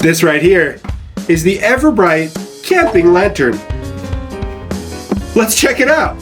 This right here is the Everbrite Camping Lantern. Let's check it out.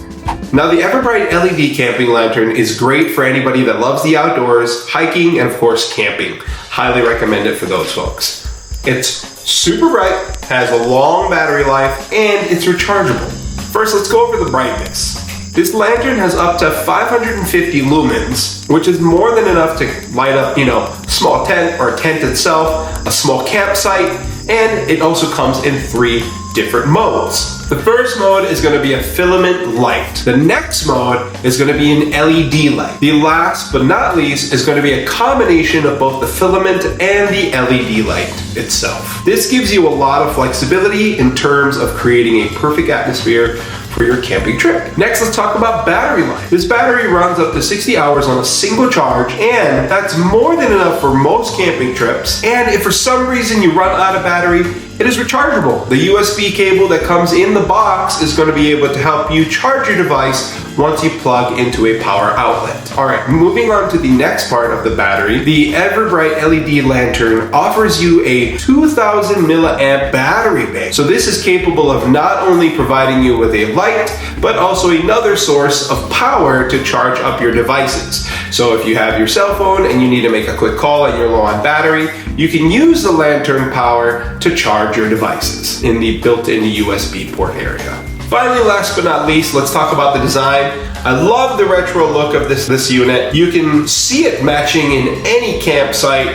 Now the Everbrite LED Camping Lantern is great for anybody that loves the outdoors, hiking, and of course camping. Highly recommend it for those folks. It's super bright, has a long battery life, and it's rechargeable. First, let's go over the brightness. This lantern has up to 550 lumens, which is more than enough to light up, a small tent or a tent itself, a small campsite, and it also comes in 3 different modes. The first mode is going to be a filament light. The next mode is going to be an LED light. The last but not least is going to be a combination of both the filament and the LED light itself. This gives you a lot of flexibility in terms of creating a perfect atmosphere for your camping trip. Next, let's talk about battery life. This battery runs up to 60 hours on a single charge, and that's more than enough for most camping trips. And if for some reason you run out of battery, it is rechargeable. The USB cable that comes in the box is going to be able to help you charge your device once you plug into a power outlet. All right, moving on to the next part of the battery, the Everbrite LED Lantern offers you a 2000 milliamp battery bank. So this is capable of not only providing you with a light, but also another source of power to charge up your devices. So if you have your cell phone and you need to make a quick call and you're low on battery, you can use the lantern power to charge your devices in the built-in USB port area. Finally, last but not least, let's talk about the design. I love the retro look of this unit. You can see it matching in any campsite.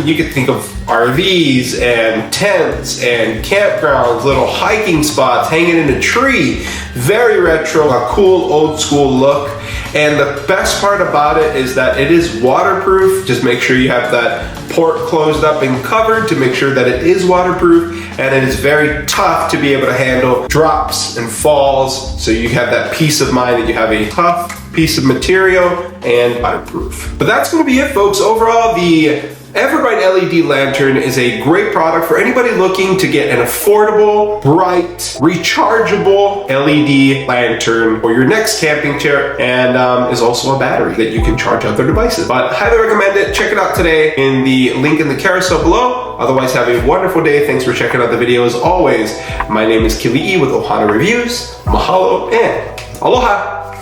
You could think of RVs and tents and campgrounds, little hiking spots, hanging in a tree. Very retro, a cool old school look. And the best part about it is that it is waterproof. Just make sure you have that port closed up and covered to make sure that it is waterproof, and it is very tough to be able to handle drops and falls, so you have that peace of mind that you have a tough piece of material and waterproof. But that's going to be it, folks. Overall, the Everbrite LED Lantern is a great product for anybody looking to get an affordable, bright, rechargeable LED lantern for your next camping trip, and is also a battery that you can charge other devices. But highly recommend it. Check it out today in the link in the carousel below. Otherwise, have a wonderful day. Thanks for checking out the video as always. My name is Keli'i with Ohana Reviews. Mahalo and aloha.